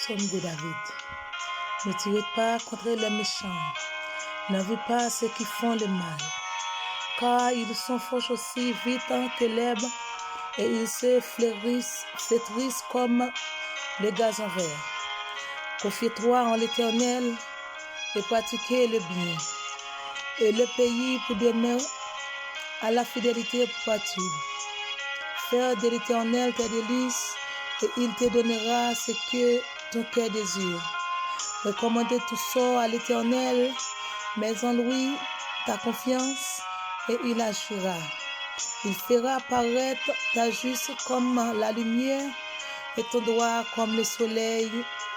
Psaume de David. Ne tirez pas contre les méchants, n'envie pas ceux qui font le mal, car ils s'enfoncent aussi vite que l'herbe et ils se flétrissent comme le gazon vert. Confie-toi en l'Éternel et pratiquez le bien, et le pays pour demain à la fidélité pour pâture. Faire de l'Éternel tes délices, et il te donnera ce que ton cœur désire. Recommandez tout sort à l'Éternel, mets en lui ta confiance, et il agira. Il fera paraître ta juste comme la lumière, et ton droit comme le soleil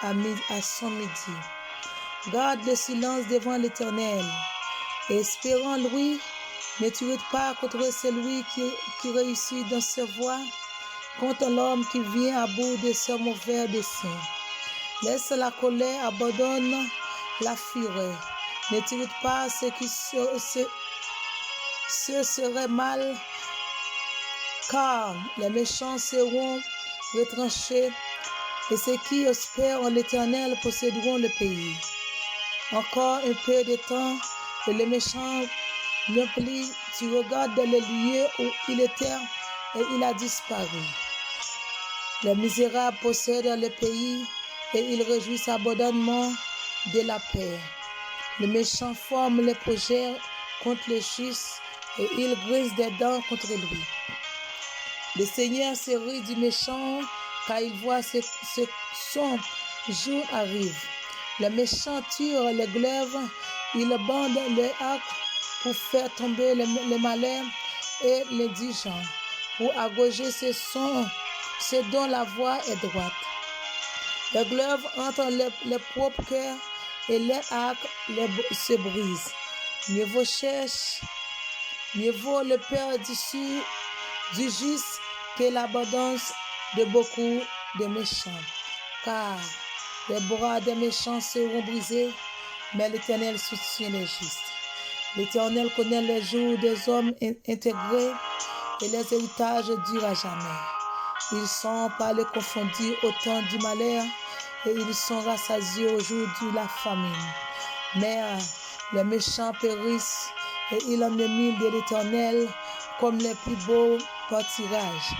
à son midi. Garde le silence devant l'Éternel, et espérant lui, ne tire pas contre celui qui réussit dans ses voies, contre l'homme qui vient à bout de ses mauvais desseins. Laisse la colère, abandonne la fureur. Ne tire pas ce qui ce serait mal, car les méchants seront retranchés, et ceux qui espèrent en l'Éternel posséderont le pays. Encore un peu de temps, et les méchants l'oublient. Tu regardes les lieux où il était, et il a disparu. Les misérables possèdent le pays, et ils réjouissent abondamment de la paix. Les méchants forment les projets contre le juste, et ils grisent des dents contre lui. Le Seigneur se rit du méchant, car il voit son jour arrive. Les méchants tirent les glaives, ils bandent les arcs pour faire tomber les malins et les indigents, pour agauger ceux dont la voie est droite. Les glaives entrent les propres cœurs, et les arcs se brisent. Mieux vaut le père du juste que l'abondance de beaucoup de méchants. Car les bras des méchants seront brisés, mais l'Éternel soutient les justes. L'Éternel connaît les jours des hommes intégrés, et les héritages durent à jamais. Ils sont par les confondus au temps du malheur, et ils sont rassasiés au jour de la famine. Mais les méchants périssent, et ils ennemient de l'Éternel comme les plus beaux pâturages.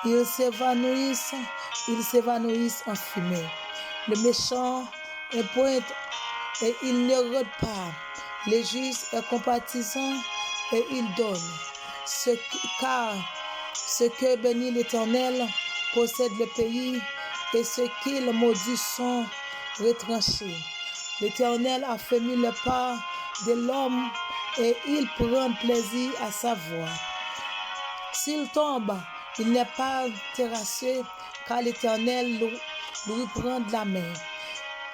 Ils s'évanouissent en fumée. Le méchant est pointe, et il ne rôde pas. Le juste est compatissant, et il donne. Car ceux que bénit l'Éternel possèdent le pays, et ceux qu'il maudit sont retranchés. L'Éternel affermit le pas de l'homme, et il prend plaisir à sa voix. S'il tombe, il n'est pas terrassé, car l'Éternel lui prend de la main.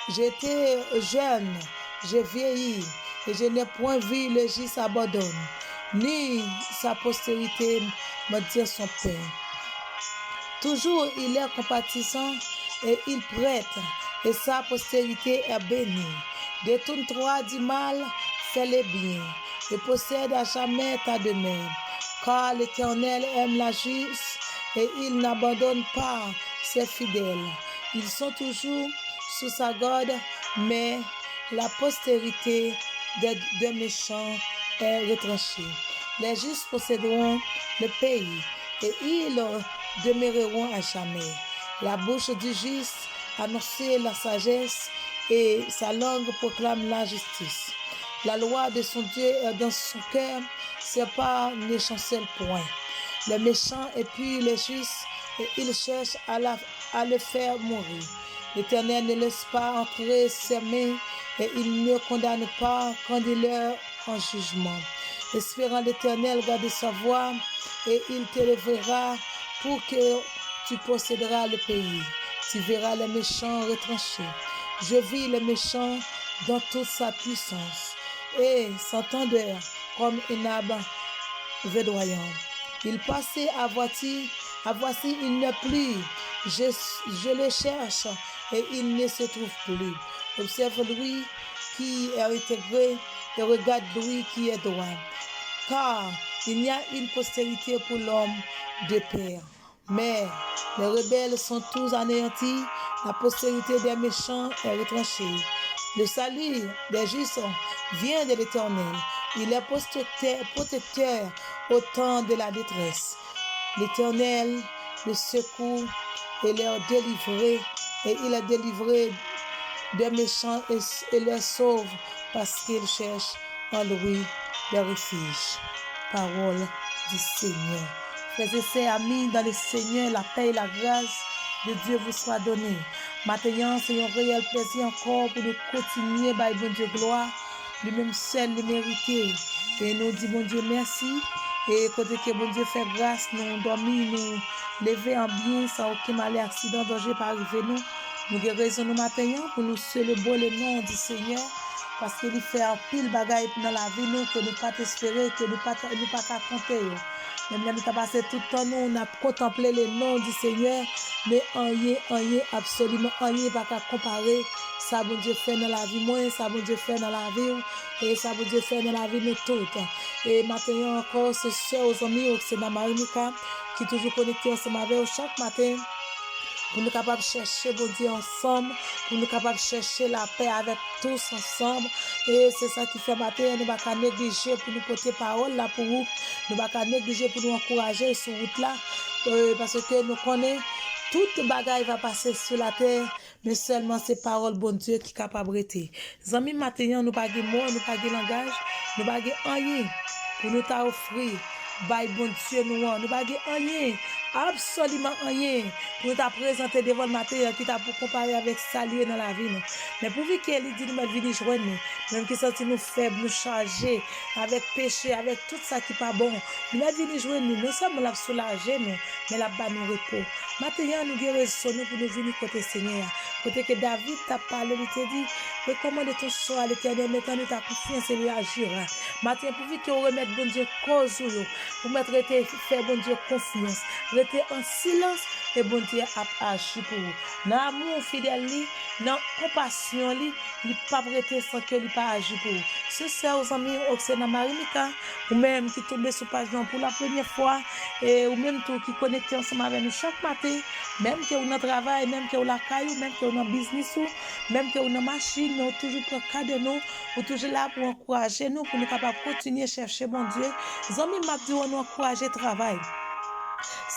J'étais jeune, j'ai vieilli, et je n'ai point vu le juste abandonne, ni sa postérité maudire son père. Toujours il est compatissant, et il prête, et sa postérité est bénie. Détourne-toi du mal, fais le bien, et possède à jamais ta demeure. Car l'Éternel aime la justice, et il n'abandonne pas ses fidèles. Ils sont toujours sous sa garde, mais la postérité des méchants est retranchée. Les justes posséderont le pays, et ils demeureront à jamais. La bouche du juste annonce la sagesse, et sa langue proclame la justice. La loi de son Dieu est dans son cœur, ses pas ne chancellent point. Les méchants épient les justes, et ils cherchent à le faire mourir. L'Éternel ne laisse pas entrer ses mains, et il ne condamne pas quand il est en jugement. Espérant l'Éternel, garde sa voie, et il t'élèvera pour que tu posséderas le pays. Tu verras les méchants retranchés. Je vis les méchants dans toute sa puissance, et s'entendeur comme un arbre verdoyant. Il passait à voici il n'est plus. Je le cherche, et il ne se trouve plus. Observe lui qui est intégré, et regarde lui qui est droit. Car il y a une postérité pour l'homme de père. Mais les rebelles sont tous anéantis, la postérité des méchants est retranchée. Le salut des justes vient de l'Éternel. Il est protecteur au temps de la détresse. L'Éternel le secoue et les délivré, et il est délivré des méchants et les sauve parce qu'il cherche en lui le refuge. Parole du Seigneur. Frères et sœurs, amis, dans le Seigneur, la paix et la grâce de Dieu vous soit donnée. Maintenant, c'est un réel plaisir encore pour nous continuer, by bon Dieu gloire, lui-même seul le mériter. Et nous disons, bon Dieu, merci. Et côté que bon Dieu fait grâce, nous dormir, nous lever en bien, sans aucun mal, accident, danger pas arriver nous. Nous guérissons nous matin pour nous célébrer le nom du Seigneur. Parce qu'il fait un pile bagaille dans la vie nous que nous pas espérer, que nous pas compter. Même là, nous avons passé tout le temps, nous, on a contemplé le nom du Seigneur, mais rien, absolument rien, pas qu'à comparer. Ça, bon Dieu fait dans la vie, moi, ça, bon Dieu fait dans la vie, et ça, bon Dieu fait dans la vie, nous toutes. Et maintenant, encore, ce soir, aux amis, au Sénat Marinica, qui est toujours connecté ensemble avec eux chaque matin, pour nous capables de chercher, bon Dieu, ensemble, pour nous capables de chercher la paix avec tous ensemble. Et c'est ça qui fait matin, nous ne pouvons pas négliger pour nous porter parole là pour vous. Nous ne pouvons pas négliger pour nous encourager sur route là. Parce que nous connaissons, toute bagaille va passer sur la terre, mais seulement ces paroles, bon Dieu, qui est capable de rester. Les amis, maintenant, nous pas de mots, nous pas de langage, nous pas de rien pour nous t'offrir. By bon Dieu, nous pas de rien. Absolument rien pour nous présenter devant le matin qui t'a pour comparer avec saluer dans la vie. Mais pour qu'elle dit nous venir joindre nous, même qui senti nous faibles, nous charger avec péché, avec tout ça qui pas bon, nous venir joindre nous, non seulement la soulager nous, mais la bas nous repos. Maintenant nous guérissons nous pour nous venir côté Seigneur. Côté que David t'a parlé, il t'a dit, recommande ton sort à l'Éternel, maintenant nous ta confiance et lui agira. Maintenant pour que vous remettre bon Dieu cause pour mettre faire bon Dieu confiance. Restez en silence et bon Dieu a agi pour vous. Dans l'amour fidèle, dans la compassion, il pas prêté sans que il pas agi pour vous. C'est ça aux amis au Sénat Marinica, ou même qui tombent sur page pour la première fois, et ou même tout qui connectent ensemble avec nous chaque matin, même que vous dans travail, même que vous la caillou, même que vous dans business, même que vous dans machine, nous toujours pour cadre nous, ou toujours là pour encourager nous, pour nous capables de continuer à chercher bon Dieu. Les amis m'a dit on nous encourager le travail.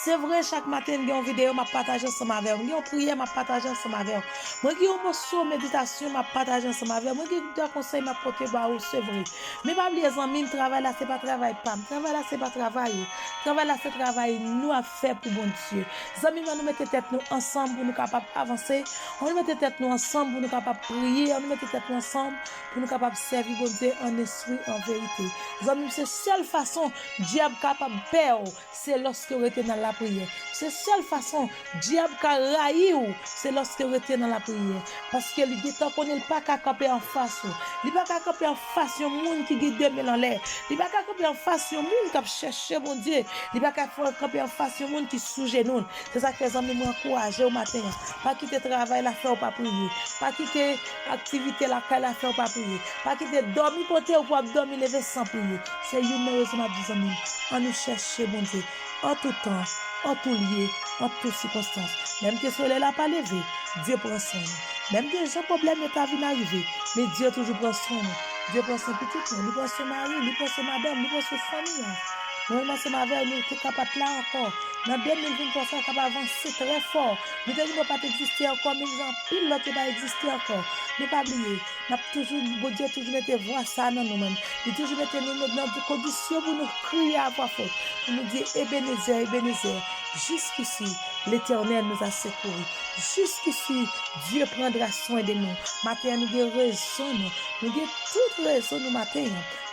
C'est vrai, chaque matin, j'ai une vidéo, je partage ensemble avec vous. J'ai une prière, je partage ensemble avec vous. Moi, j'ai un morceau de méditation, je partage ensemble avec vous. Moi, j'ai un conseil, je porte à vous, c'est vrai. Mais pas les amis, le travail là, c'est pas travail, pas. Le travail là, c'est pas travail. Le travail là, c'est travail, nous à faire pour bon Dieu. Les amis, nous mettons tête nous ensemble pour nous capables d'avancer. On nous met tête nous ensemble pour nous capables de prier. On nous met tête nous ensemble pour nous capables de servir bon Dieu en esprit, en vérité. Les amis, c'est la seule façon, diable capable de perdre, c'est lorsque vous êtes dans la prière. C'est la seule façon, diable qui raille, c'est lorsque vous êtes dans la prière. Parce que le dit qu'on n'est pas qu'à camper en face. Il n'est pas qu'à camper en face, il y a un monde qui guide 2000 en l'air. Il n'est pas qu'à camper en face, il y a un monde qui cherche mon Dieu. Il n'est pas qu'à camper en face, il y a un monde qui sous genou. C'est ça que les amis m'encouragent au matin. Pas quitter le travail, la faire ou pas prier. Pas quitter l'activité, la faire, la faire ou pas prier. Pas quitter dormir côté ou pas dormir lever sans prier. C'est une raison, mes amis. On nous cherche mon Dieu. En tout temps, en tout lieu, en toutes circonstances. Même que le soleil n'a pas levé, Dieu prend soin. Même que j'ai un problème n'est pas venu arriver, mais Dieu toujours prend soin. Dieu prend son petit, il prend son mari, il prend son madame, il prend son famille. Nous sommes avec nous, qui est capable là encore. Dans 2023, ça est capable d'avancer très fort. Nous ne pas exister encore, mais nous avons pile l'autre qui va exister encore. Ne pas oublier, nous avons toujours, bon Dieu, toujours mettre voix ça dans nous-mêmes. Nous toujours mettre nous dans des conditions pour nous crier à voix forte. Pour nous dire, Ebenezer, Ebenezer. Jusqu'ici, l'Éternel nous a secourus. Jusqu'ici, Dieu prendra soin de nous. Matin, nous avons raison, nous avons toute raison nous matin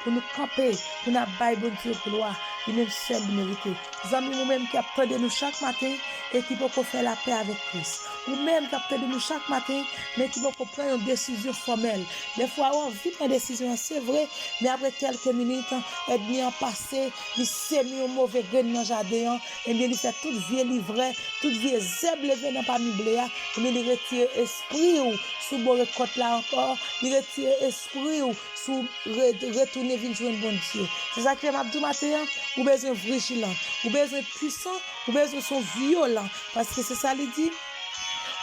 pour nous camper, pour nous bailler bon Dieu gloire, et même seul mérité. Les amis nous-mêmes qui attendent nous chaque matin et qui peuvent faire la paix avec Christ. ou même capteur de nous chaque matin, mais qui vont prendre une décision formelle. Des fois, on vit une décision, c'est vrai, mais après quelques minutes, et bien passé, il s'est mis au mauvais grain dans le jardin, et bien il fait toute vie livrée, toute vie zèbre levé dans parmi blé, et bien il retire esprit ou sous bon récolte là encore, il retire esprit ou sous retourner venir jouer bon Dieu. C'est ça que m'a dit matin, ou besoin vigilant, ou besoin puissant, ou besoin sont violents, parce que c'est ça il dit.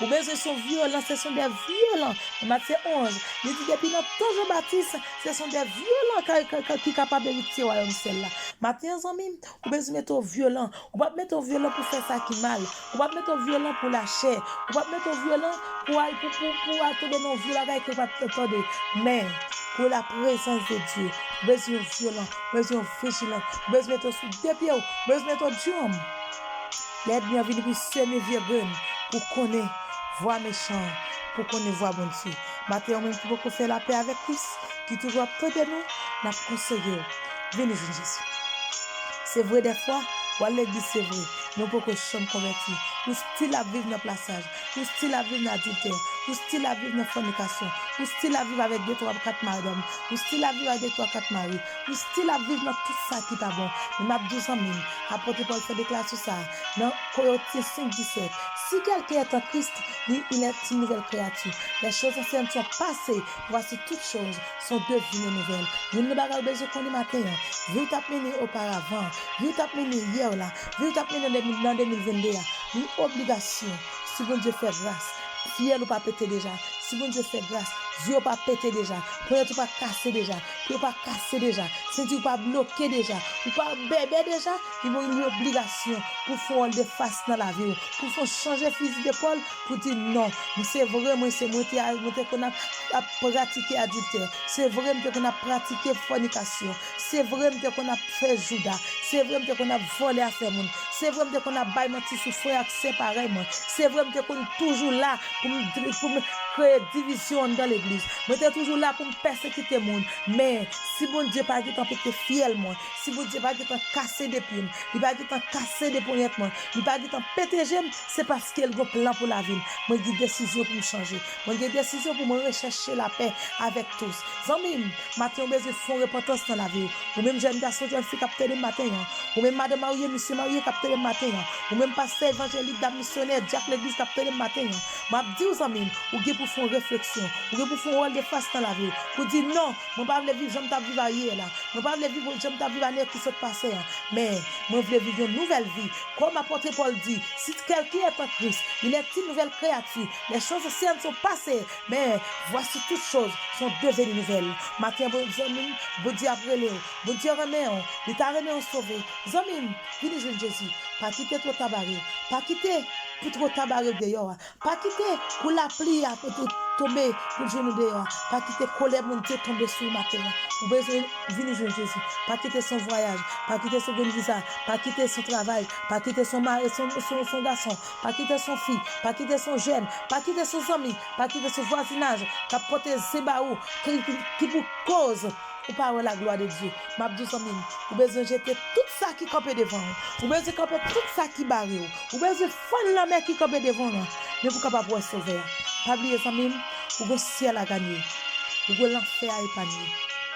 Ou bien ce sont violents, ce sont des violents. Matthieu 11, il dit depuis notre temps Jean-Baptiste, ce sont des violents qui sont capables de retirer royaume celle-là. Matthieu amis, ou bien se mettre violent, ou pas mettre violent pour faire ça qui mal, ou pas mettre violent pour la chair, ou pas mettre violent pour tomber dans violent avec le pas attendre. Mais pour la présence de Dieu, besoin violent, besoin vigilant, besoin mettre sous deux pieds, besoin mettre Dieu. L'aide bien venir pour semer vieux grain pour connaître voix méchant, pour connaître voix bon Dieu. Maintenant, même qui peut faire la paix avec Christ, qui toujours à côté de nous, n'a conseillé. Venez Jésus. C'est vrai des fois, ou à l'église c'est vrai, nous pouvons que sommes convertis. Nous style à vivre dans le plaçage, nous style à vivre dans l'adultère, nous style à vivre dans la fornication, nous style à vivre avec 2, 3, 4 madames, nous style à vivre avec 2, 3, 4 maris, nous style à vivre dans tout ça qui n'est pas bon. Nous avons 12 ans, apôtre Paul fait déclaration ça, dans Corinthiens 5, 17. Si quelqu'un est en Christ, il est une nouvelle créature. Les choses anciennes sont passées, voici toutes choses sont devenues nouvelles. Nous ne pouvons pas besoin qu'on matin, vu t'amener auparavant, vu t'amener hier là, vu t'amener dans 2022, une obligation, si bon Dieu fait grâce, fier ou pas péter déjà, si bon Dieu fait grâce, Dieu pas péter déjà, pour tu pas casser déjà, pour pas casser déjà, si tu pas bloquer déjà, ou pas bébé déjà, ils vont une obligation pour faire des faces dans la vie, pour faire changer fusil d'épaule, pour dire non, c'est vrai, moi c'est moi qu'on a pratiqué adultère, c'est vrai qu'on a pratiqué fornication, c'est vrai qu'on a fait judas, c'est vrai qu'on a volé à faire monde, c'est vrai qu'on a baillé menti sous frère séparément, c'est vrai qu'on est toujours là pour me créer division dans l'église. Moi j'étais toujours là pour me persécuter monde. Mais si bon Dieu pas dit tant pété fiel moi, si bon Dieu pas dit tant casser des pieds, il pas dit tant casser des poignettes moi, il pas dit tant péter j'aime, c'est parce qu'il a un plan pour la vie. Moi j'ai décision pour me changer. Moi j'ai décision pour me rechercher la paix avec tous. Amis, matin on besoin font repentance dans la vie. Ou même jeune garçon, jeune fille capter le matin, ou même madame mariée, monsieur marié capter le matin, ou même pasteur évangélique d'un missionnaire, Jacques l'église capter le matin. M'a dit aux amis, ou pour faire réflexion, ou pour faire rôle de face dans la vie, pour dire non, moi pas vivre j'aime ta vivre hier là, moi pas vivre j'aime ta vivre année qui s'est passée, mais moi veux vivre une nouvelle vie. Comme apôtre Paul dit, si quelqu'un est en Christ, il est une nouvelle créature. Les choses anciennes sont passées, mais voici toutes choses sont devenues nouvelles. Matin bon amis, bon Dieu après Léo, bon Dieu remet on, il t'a remis on sauvé. Amis, venez jouer Jésus, pas quitter trop tabac, pas quitter pour trop tabac dehors, pas quitter pour la pluie pour tomber pour genou dehors, pas quitter colère mon Dieu tomber sur le matin. Ou besoin venir jouer Jésus, pas quitter son voyage, pas quitter son visa, pas quitter son travail, pas quitter son mari, son garçon, pas quitter son fille, pas quitter son jeune, pas quitter son ami, pas quitter son voisinage, qui porte Zébaou, qui pour cause ou pas la gloire de Dieu. M'a dit ça même, ou besoin jeter tout ça qui campe devant, ou besoin camper tout ça qui barre, ou besoin fendre la mer qui campe devant, mais pour capable pour sauver. Pas oublier ça même, ou le ciel à gagner, ou l'enfer à épargner,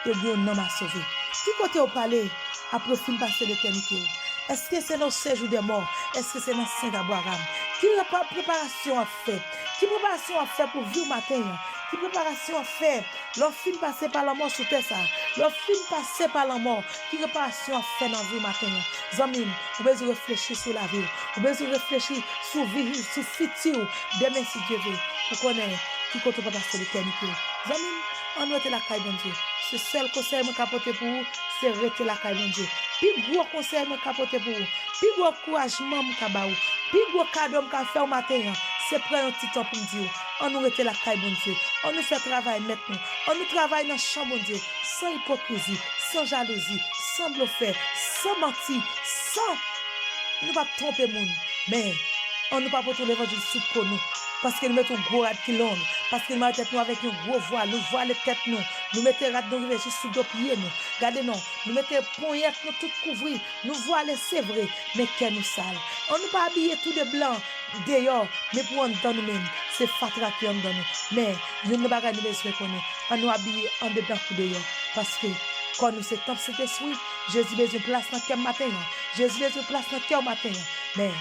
et vous un homme à sauver. Qui côté au palais après fin passer l'éternité? Est-ce que c'est dans séjour des morts? Est-ce que c'est dans Saint-Abraham? Qui préparation a fait? Qui préparation a fait pour vivre matin? Qui préparation a fait? Leur film passé par la mort sur terre ça. Leur film passé par la mort. Qui préparation a fait dans la vie matin? Zamim, vous devez réfléchir sur la vie. Vous devez réfléchir sur vie, sur futur. Demain si Dieu veut. Vous connaissez qui compte pas passer l'éternité. Zamim, on rete la caille bon Dieu. C'est seul conseil que capoter pour vous, c'est rete la caille bon Dieu. Puis gros conseil que capoter pour vous. Puis gros encouragement que ba ou. Puis gros cadeau que faire au matin. C'est prendre un petit temps pour dire, on nous rete la caille bon Dieu, on nous fait travail maintenant, on nous travaille dans le champ bon Dieu, sans hypocrisie, sans jalousie, sans bluffer, sans mentir, sans nous pas tromper monde, mais on nous pas porter l'évangile sous pour nous, parce que nous mettons un gros rad qui long, parce que nous mettons tête nous avec un gros voile, nous voilons tête nous mettons rad nous juste sous deux pieds nous. Regardez nous mettons poignette nous tout couvrir, nous voilons c'est vrai, mais qu'est nous sale. On nous pas habiller tout de blanc dehors, mais pour en dans nous-mêmes, c'est fatra qui en dans nous. Mais nous ne pas nous besoin connaître, on nous habiller en dedans tout dehors, parce que quand nous c'est temps cet esprit, Jésus besoin place dans cœur matin, Jésus besoin place dans cœur matin, mais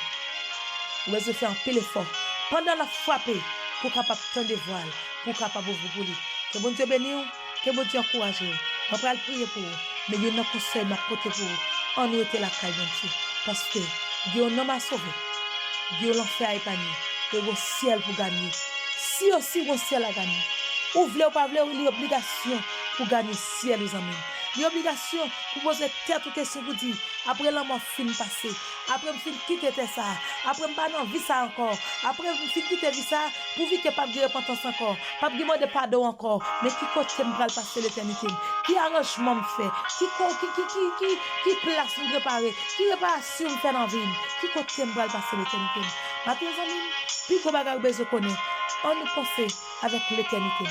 vous besoin faire un pile effort pendant la frappe pour capable tendre voile, pour capable vous brûler. Que bon Dieu bénisse, que bon Dieu encourage. On va prier pour vous, mais il y a un conseil m'a porté pour vous. On nous était la caille Dieu, parce que Dieu homme a sauvé, Dieu l'enfer a épargné, et au ciel pour gagner. Si aussi au ciel a gagné, ou voulez ou pas voulez, il y a obligation pour gagner ciel aux amis. Il y a obligation pour poser tête aux questions pour dire, après l'amour fin passé, après me fin quitter ça, après me pas dans vie ça encore, après me fin quitter vie ça, pour vivre que pas de repentance encore, pas de demander pardon encore, mais qui côté me va passer l'éternité, qui arrangement me fait, qui place me préparer, qui réparation me fait dans vie, qui côté me va passer l'éternité. Maintenant amis, puis qu'on va besoin connaître, on nous pense avec l'éternité.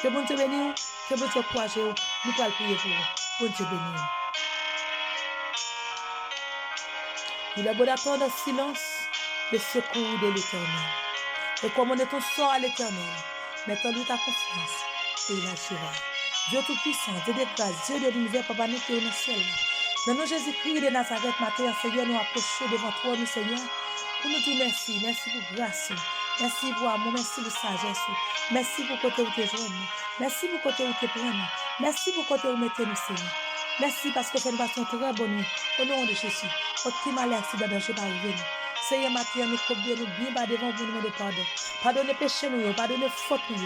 Que bon Dieu bénisse, que bon Dieu courage, nous allons prier pour vous. Bon Dieu bénisse. Il est bon d'attendre en silence le secours de l'Éternel. Et comme on est ton sort à l'Éternel, mettons-lui ta confiance et il agira. Dieu Tout-Puissant, Dieu de grâce, Dieu de l'univers, Papa, nous qui est au ciel. Dans nos Jésus-Christ de Nazareth, matin, Seigneur, nous approchons devant toi, nous, Seigneur, pour nous dire merci, merci pour grâce, merci pour amour, merci pour sagesse, merci pour côté où tu es joint, merci pour côté où tu es plein, merci pour côté où mettez nous, Seigneur. Merci parce que c'est une façon très bonne. Au nom de Jésus, aucun mal et accident danger pas arriver. Seigneur, maintenant, nous combien nous bien bas devant vous, nous de pardon. Pardonnez péché nous, pardonnez faute nous.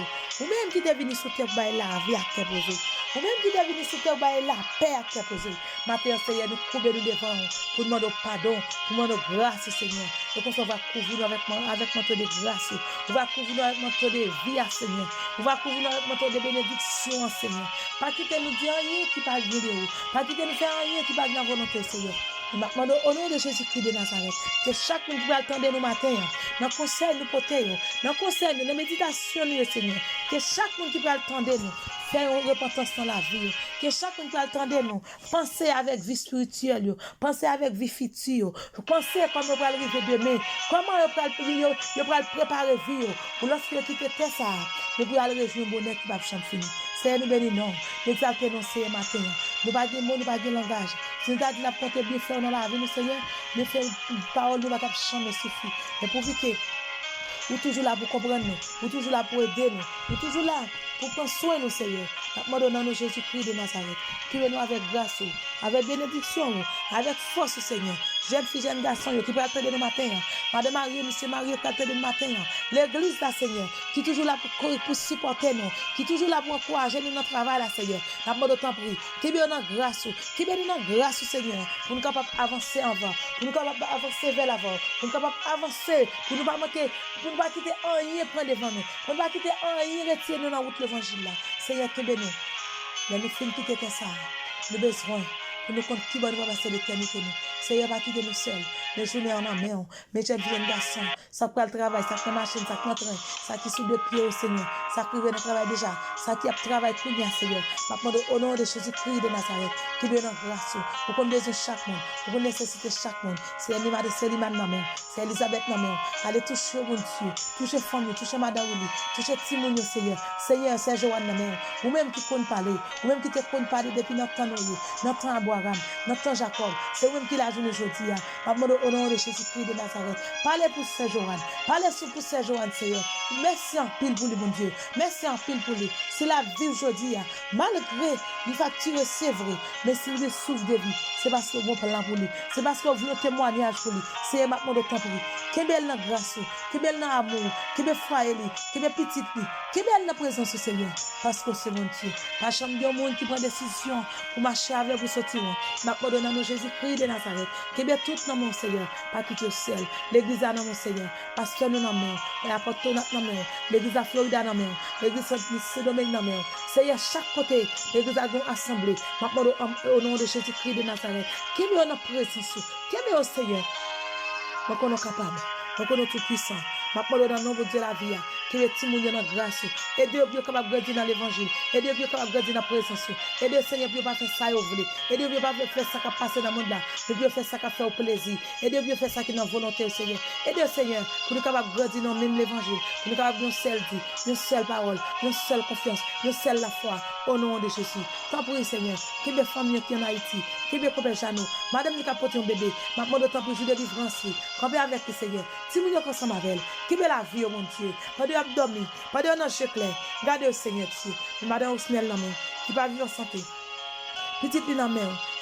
Ou même qui t'es venu sous terre, la vie à qui posé. Ou même qui t'es venu sous terre, la paix à qui posé. Maintenant, Seigneur, nous combien nous devant pour demander pardon, pour demander grâce, Seigneur. Et qu'on va couvrir avec manteau de grâce. On va couvrir avec manteau de vie, Seigneur. On va couvrir avec manteau de bénédiction, Seigneur. Pas quitter nous dire rien qui parle de vous. Pas quitter nous faire rien qui parle de la volonté, Seigneur. Maintenant, au nom de Jésus-Christ de Nazareth, que chaque monde qui va attendre nous matin, dans le conseil nous porter, dans le conseil nous, dans la méditation nous, Seigneur, que chaque monde qui va attendre nous, faire une repentance dans la vie, que chaque monde qui va attendre nous, penser avec vie spirituelle, penser avec vie future, penser comment on va arriver demain, comment on va préparer vie, pour lorsque vous quittez ça, nous pouvons aller rejoindre un bonheur qui va changer fini. Seigneur, nous bénissons, nous exaltons ce matin, nous pas de mots, nous pas de langage. Si nous avons compté bien faire dans la vie, nous Seigneur, nous faisons une parole, nous va changer suffit. Et pour que nous toujours là pour comprendre nous, nous toujours là pour aider nous, nous toujours là pour prendre soin de nous, Seigneur. Nous donnons Jésus-Christ de Nazareth, qui vient nous avec grâce, avec bénédiction, avec force, Seigneur. Jeune fille, jeune garçon, qui peut attendre le matin. Madame Marie, monsieur Marie, qui peut attendre le matin. L'église, là, Seigneur, qui est toujours là pour supporter nous, qui est toujours là pour encourager nous dans le travail, là, Seigneur. Nous demandons temps pour lui. Qui vient dans grâce, qui vient dans grâce, Seigneur, pour nous capables d'avancer en avant, pour nous capables d'avancer vers l'avant, pour nous capables d'avancer, pour nous pas manquer, pour nous pas quitter rien prendre devant nous, pour nous pas quitter rien retirer nous dans la route de l'évangile, là. Seigneur, qui bénit. Mais nous faisons quitter ça. Nous avons besoin pour nous compter qui va nous passer l'éternité. Seigneur, pas quitter nous seuls. Les journées en main, mes jeunes filles et garçons, ça prend le travail, ça prend la machine, ça prend le train, ça qui sous deux pieds au Seigneur, ça qui vient de travail déjà, ça qui a travail pour bien, Seigneur. Maintenant, au nom de Jésus-Christ de Nazareth, qui vient en grâce, pour qu'on besoin chaque monde, pour qu'on nécessite chaque monde. C'est Anima de Célimane dans main, c'est Elisabeth dans main. Allez toucher mon Dieu, toucher famille, toucher Madame Ouli, toucher Timounio, Seigneur. Seigneur, c'est Joanne dans main. Ou même qui compte parler, ou même qui te compte parler depuis notre temps, notre temps Abraham, notre temps Jacob. C'est vous-même qui l'a joué aujourd'hui. Maintenant, au nom de Jésus-Christ de Nazareth, parlez pour Saint Joanne, parlez pour Saint Joanne, Seigneur. Merci en pile pour lui, mon Dieu. Merci en pile pour lui. C'est la vie aujourd'hui, malgré les factures, c'est vrai, mais s'il le souffle de vie, c'est parce que vous parlez pour lui. C'est parce que vous voulez un témoignage pour lui. C'est maintenant de temps pour lui. Que belle dans grâce, que belle dans amour, que belle foi, que belle petite vie, que belle dans présence du Seigneur. Parce que c'est mon Dieu. Pas chambre de monde qui prend décision pour marcher avec vous sortir. Maintenant, dans nos Jésus-Christ de Nazareth, que belle tout dans mon Seigneur, pas tout au ciel. L'église à mon Seigneur, pasteur nous dans main, l'apôtre dans main, l'église à Florida dans main, l'église Saint-Domingue dans main. Seigneur, chaque côté, l'église a une assemblée. Maintenant, au nom de Jésus-Christ de Nazareth, qui est notre présence, qui est au Seigneur. Donc on est capable, donc on est tout puissant, Ma demande dans le nom de Dieu la vie. Qui est Timoun dans grâce. Aidez vous capable de grandir dans l'évangile. Aidez vous capable de grandir dans la présence. Aidez Seigneur pour pas faire ça vous voulez. Aidez vous pas faire ça qui passe dans le monde là. Aidez vous faire ça qui fait au plaisir. Aidez vous faire ça qui est dans la volonté Seigneur. Aidez Seigneur pour nous capable de grandir dans même l'évangile. Pour nous capable de une seule vie, une seule parole, une seule confiance, une seule la foi au nom de Jésus. Tant pour Seigneur, qui est famille qui en Haïti, qui est copain Janou, madame qui a porté un bébé, ma demande tant pour jouer de délivrance. Combien avec le Seigneur. Si vous êtes ensemble avec elle, qui est la vie, mon Dieu. Pas de abdomen, pas de ange clair. Gardez au Seigneur, Dieu. Madame Osnel, qui va vivre en santé. Petite lui,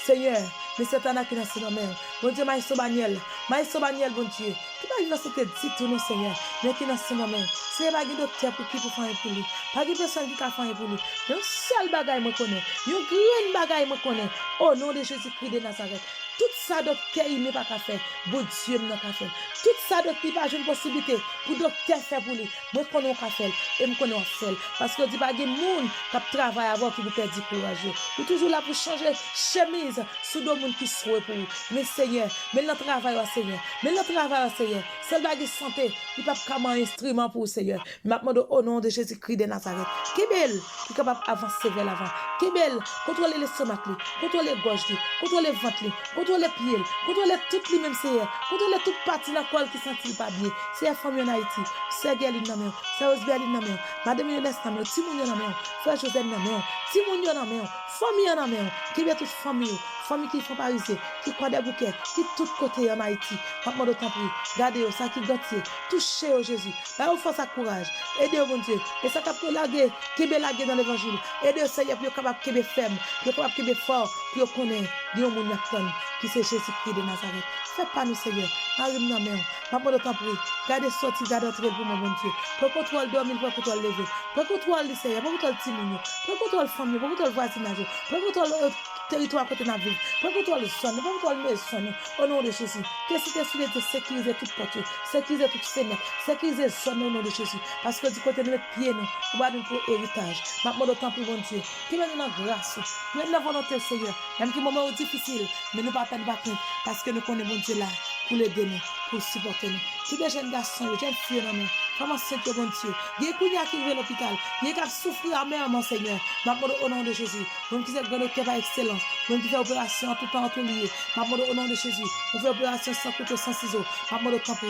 Seigneur, mais c'est un qui est dans la main. Bon Dieu, Maïso Baniel, bon Dieu. Qui va vivre en santé, dit tout, non, Seigneur. Mais qui est dans la main. C'est pas de docteur pour qui pour faire pour lui. Pas de personne qui peut faire pour lui. Un seul bagage, me connaît. Un grand bagage, me connaît. Au nom de Jésus-Christ de Nazareth. Tout ça, docteur, il n'est pas qu'à faire. Bon Dieu, il n'a pas faire. Tout ça, docteur, il n'y a pas une possibilité pour docteur faire pour lui. Moi, je connais qu'à faire. Et je connais faire. Parce que il n'y a pas de monde qui travaille avant qui vous perd du courage. Vous toujours là pour changer chemise sous le monde qui souhaite pour vous. Mais Seigneur, mais le travail, Seigneur. Mais le travail, Seigneur. C'est le santé. Il n'y a pas comme un instrument pour vous, Seigneur. Mais je demande au nom de Jésus-Christ de Nazareth. Qui est belle, qui est capable d'avancer vers l'avant. Qui est belle, contrôler les stomacs, contrôler les gorges, contrôler le ventre, contrôler les pieds, contrôler toutes les mêmes Seigneur. Contrôler toute partie de la colle qui sentit pas bien. C'est la famille en Haïti. C'est Galine Namé. C'est Osbel Namé. Madame Younes Namé. Timoun Namé. Frère Joseph Namé. Timoun Namé. Famille Namé. Qui est toute famille. Famille qui font pariser. Qui croit des bouquets. Qui tout côté en Haïti. Maintenant de temps pris. Gardez ça qui gâtier. Touchez au Jésus. Là, on force à courage. Aidez au bon Dieu. Et ça qui laguer. Qui est laguer dans l'évangile. Aidez au Seigneur pour capable de ferme. Pour capable de fort. Pour connaître. Dieu mon yapton. Qui c'est Jésus-Christ de Nazareth. Faites pas nous, Seigneur. Marie nous main. Maintenant de temps pris. Gardez sorti. Gardez entrer pour mon bon Dieu. Pour contrôle dormir. Pour contrôle lever. Pour contrôle le Seigneur. Pour contrôle Timoun. Pour contrôle famille. Pour contrôle voisinage. Pour contrôle territoire à côté de la ville. Pour contrôle le son. Pour contrôle le son. Au nom de Jésus. Qu'est-ce que c'est de sécuriser toute porte. Sécuriser toute fenêtre. Sécuriser son au nom de Jésus. Parce que du côté de notre pied, nous, on va nous pour héritage. Maintenant de temps pour mon Dieu. Qui met nous dans grâce. Qui met nous dans volonté, Seigneur. Même qui moment difficile. Mais nous ne pas peine pas craindre. Parce que nous connaissons mon Dieu là. Pour l'aider nous. Pour supporter nous. Qui des jeunes garçons, jeunes filles dans nous. Comment c'est que mon Dieu. Il y a des gens qui vivent à l'hôpital. Il y a des gens qui souffrent à mer, mon Seigneur. Maintenant au nom de Jésus. Même qui fait grand par excellence. Même qui fait opération tout le temps tout lié. Maintenant au nom de Jésus. On fait opération sans couteau, sans ciseaux. Maintenant au temps pour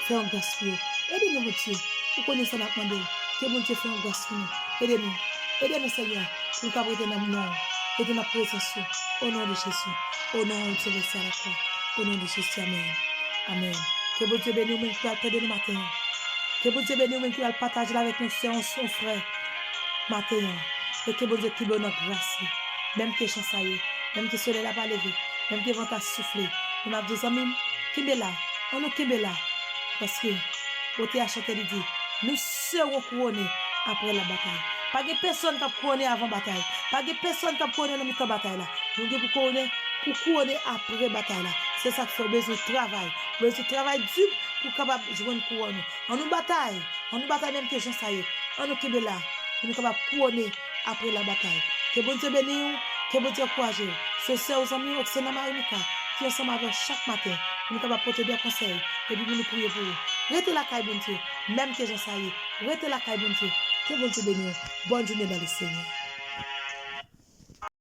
faire un grâce pour eux. Aidez-nous, mon Dieu. Vous connaissez la demande. Que mon Dieu fait un grâce pour nous. Aidez-nous. Aidez-nous, Seigneur. Pour nous aider dans le nom. Et de la présence. Au nom de Jésus. Au nom de Dieu, c'est la croix. Au nom de Jésus. Amen. Amen. Que bon Dieu bénisse nous, qui va t'aider le matin. Que bon Dieu bénisse nous, qui va partager avec nos frères, son frère, matin. Et que bon Dieu qui donne notre grâce. Même que chance ça y est. Même que soleil n'a pas levé. Même que vent a soufflé. On a deux amis qui sont là. On nous qui est là. Parce que, au théâtre, il dit, nous serons couronnés après la bataille. Pas de personne qui a couronné avant la bataille. Pas de personne qui a couronné dans la bataille. Nous devons couronner pour couronner après la bataille. C'est ça qui fait besoin de travail. Besoin de travail dur pour capable jouer une couronne. On nous bataille même que ça y est. On nous qui est là. Pour nous capable couronner après la bataille. Que bon Dieu bénisse, que bon Dieu encourage. C'est ça aux amis, c'est dans Marinika qui est ensemble avec chaque matin. Pour nous capable porter des conseils. Et puis nous prier pour vous. Restez la caille, bon Dieu. Même que ça y est. Restez la caille, bon Dieu. Que bon Dieu bénisse. Bonne journée dans le Seigneur.